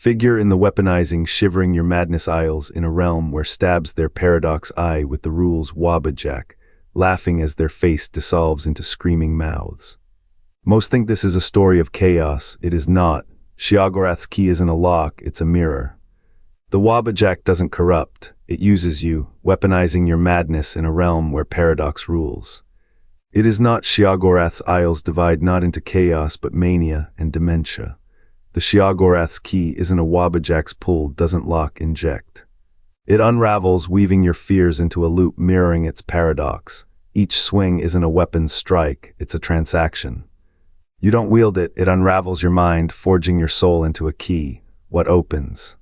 Figure in the weaponizing Shivering Your Madness Isles in a realm where stabs their paradox eye with the rules Wabbajack, laughing as their face dissolves into screaming mouths. Most think this is a story of chaos. It is not. Sheogorath's key isn't a lock, it's a mirror. The Wabbajack doesn't corrupt, it uses you, weaponizing your madness in a realm where paradox rules. It is not. Sheogorath's Isles divide not into chaos but mania and dementia. The Sheogorath's key isn't a Wabbajack's pull, doesn't lock, inject. It unravels, weaving your fears into a loop mirroring its paradox. Each swing isn't a weapon's strike, it's a transaction. You don't wield it, it unravels your mind, forging your soul into a key. What opens?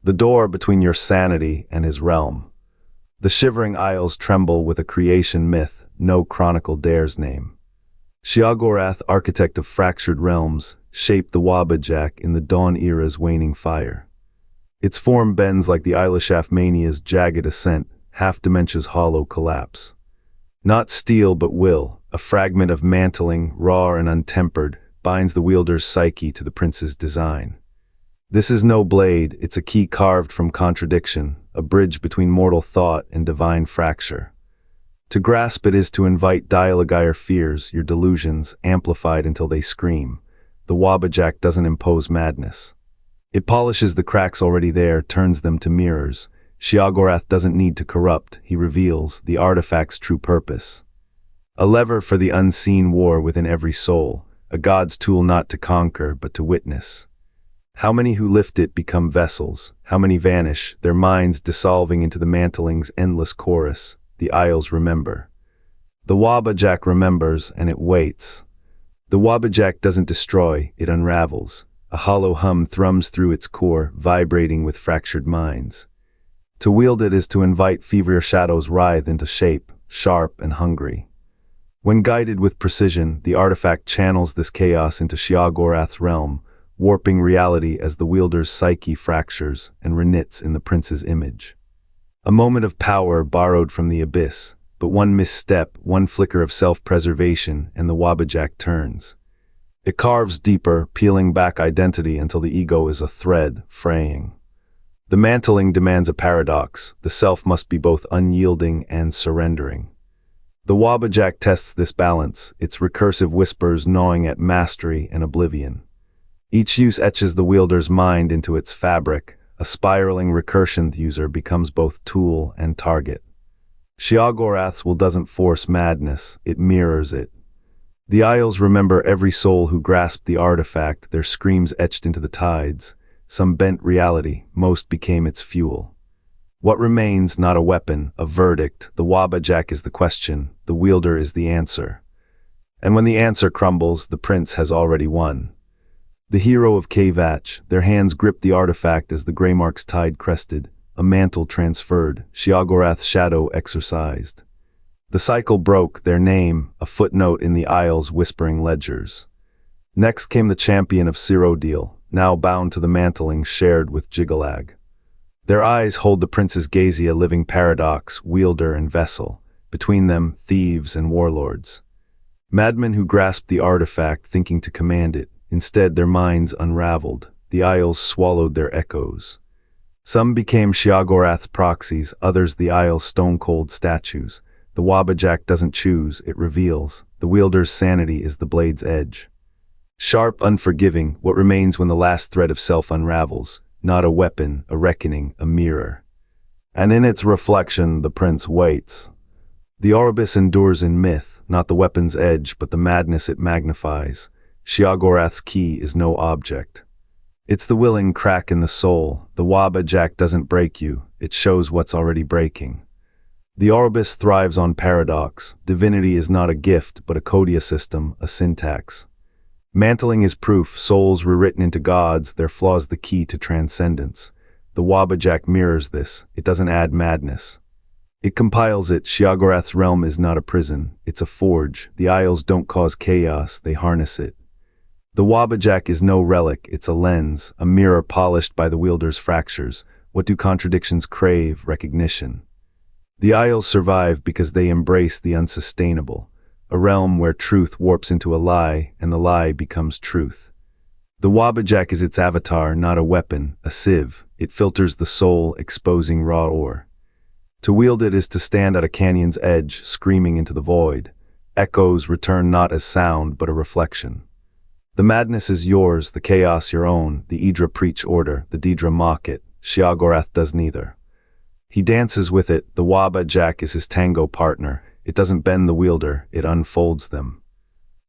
The door between your sanity and his realm. The Shivering Isles tremble with a creation myth no chronicle dares name. Sheogorath, architect of fractured realms, shaped the Wabbajack in the Dawn Era's waning fire. Its form bends like the Eilishaf Mania's jagged ascent, half-dementia's hollow collapse. Not steel but will, a fragment of mantling, raw and untempered, binds the wielder's psyche to the prince's design. This is no blade, it's a key carved from contradiction, a bridge between mortal thought and divine fracture. To grasp it is to invite Jyggalag your fears, your delusions, amplified until they scream. The Wabbajack doesn't impose madness. It polishes the cracks already there, turns them to mirrors. Sheogorath doesn't need to corrupt, he reveals the artifact's true purpose. A lever for the unseen war within every soul, a god's tool not to conquer but to witness. How many who lift it become vessels, how many vanish, their minds dissolving into the mantling's endless chorus. The Isles remember. The Wabbajack remembers, and it waits. The Wabbajack doesn't destroy, it unravels. A hollow hum thrums through its core, vibrating with fractured minds. To wield it is to invite feverier shadows writhe into shape, sharp and hungry. When guided with precision, the artifact channels this chaos into Sheogorath's realm, warping reality as the wielder's psyche fractures and reknits in the prince's image. A moment of power borrowed from the abyss, but one misstep, one flicker of self-preservation, and the Wabbajack turns. It carves deeper, peeling back identity until the ego is a thread, fraying. The mantling demands a paradox, the self must be both unyielding and surrendering. The Wabbajack tests this balance, its recursive whispers gnawing at mastery and oblivion. Each use etches the wielder's mind into its fabric. A spiraling recursion user becomes both tool and target. Sheogorath's will doesn't force madness, it mirrors it. The Isles remember every soul who grasped the artifact, their screams etched into the tides. Some bent reality, most became its fuel. What remains, not a weapon, a verdict. The Wabbajack is the question, the wielder is the answer. And when the answer crumbles, the prince has already won. The hero of Kvatch, their hands gripped the artifact as the Greymark's tide crested, a mantle transferred, Sheogorath's shadow exorcised. The cycle broke, their name, a footnote in the Isles' whispering ledgers. Next came the champion of Cyrodiil, now bound to the mantling shared with Jyggalag. Their eyes hold the prince's gaze, a living paradox, wielder and vessel, between them thieves and warlords. Madmen who grasped the artifact thinking to command it, instead their minds unraveled, the Isles swallowed their echoes. Some became Sheogorath's proxies, others the Isles' stone-cold statues. The Wabbajack doesn't choose, it reveals. The wielder's sanity is the blade's edge. Sharp, unforgiving, what remains when the last thread of self unravels, not a weapon, a reckoning, a mirror. And in its reflection the prince waits. The Oribus endures in myth, not the weapon's edge but the madness it magnifies. Sheogorath's key is no object. It's the willing crack in the soul. The Wabbajack doesn't break you, it shows what's already breaking. The Oribus thrives on paradox. Divinity is not a gift, but a codia system, a syntax. Mantling is proof, souls rewritten into gods, their flaws the key to transcendence. The Wabbajack mirrors this, it doesn't add madness. It compiles it. Sheogorath's realm is not a prison, it's a forge. The Isles don't cause chaos, they harness it. The Wabbajack is no relic, it's a lens, a mirror polished by the wielder's fractures. What do contradictions crave? Recognition. The Isles survive because they embrace the unsustainable, a realm where truth warps into a lie and the lie becomes truth. The Wabbajack is its avatar, not a weapon, a sieve. It filters the soul, exposing raw ore. To wield it is to stand at a canyon's edge, screaming into the void. Echoes return not as sound, but a reflection. The madness is yours, the chaos your own. The Idra preach order, the Daedra mock it. Sheogorath does neither. He dances with it, the Wabbajack is his tango partner. It doesn't bend the wielder, it unfolds them.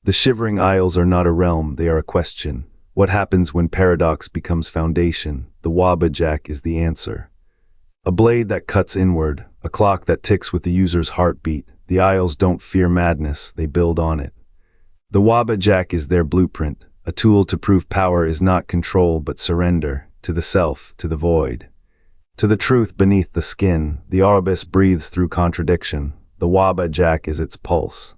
The Shivering Isles are not a realm, they are a question. What happens when paradox becomes foundation? The Wabbajack is the answer. A blade that cuts inward, a clock that ticks with the user's heartbeat. The Isles don't fear madness, they build on it. The Wabbajack is their blueprint, a tool to prove power is not control but surrender, to the self, to the void. To the truth beneath the skin, the Arabis breathes through contradiction. The Wabbajack is its pulse.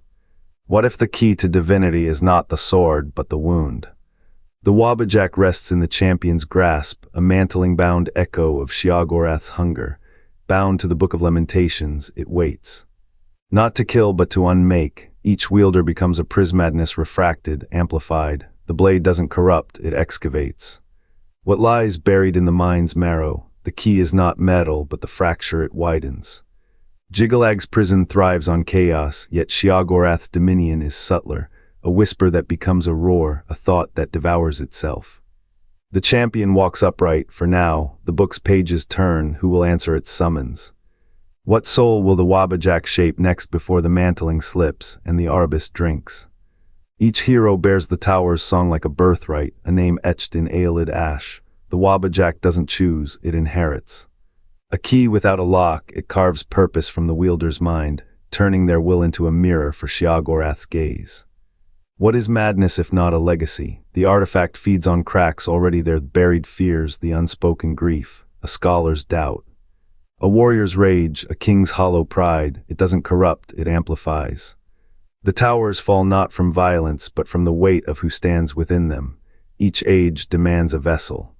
What if the key to divinity is not the sword but the wound? The Wabbajack rests in the champion's grasp, a mantling-bound echo of Sheogorath's hunger. Bound to the Book of Lamentations, it waits. Not to kill but to unmake, each wielder becomes a prismadness refracted, amplified. The blade doesn't corrupt, it excavates. What lies buried in the mind's marrow? The key is not metal, but the fracture it widens. Jyggalag's prison thrives on chaos, yet Sheogorath's dominion is subtler, a whisper that becomes a roar, a thought that devours itself. The champion walks upright, for now, the book's pages turn, who will answer its summons? What soul will the Wabbajack shape next before the mantling slips, and the Arabis drinks? Each hero bears the tower's song like a birthright, a name etched in Aelid ash. The Wabbajack doesn't choose, it inherits. A key without a lock, it carves purpose from the wielder's mind, turning their will into a mirror for Sheogorath's gaze. What is madness if not a legacy? The artifact feeds on cracks, already their buried fears, the unspoken grief, a scholar's doubt. A warrior's rage, a king's hollow pride, it doesn't corrupt, it amplifies. The towers fall not from violence, but from the weight of who stands within them. Each age demands a vessel.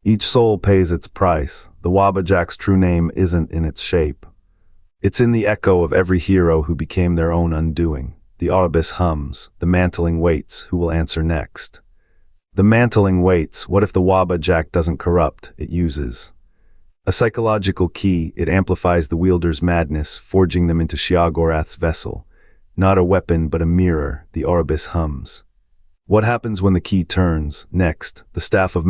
Each soul pays its price. The Wabbajack's true name isn't in its shape. It's in the echo of every hero who became their own undoing. The Arabis hums, the mantling waits, who will answer next? The mantling waits, what if the Wabbajack doesn't corrupt, it uses? A psychological key, it amplifies the wielder's madness, forging them into Sheogorath's vessel. Not a weapon but a mirror, the Arabis hums. What happens when the key turns? Next, the staff of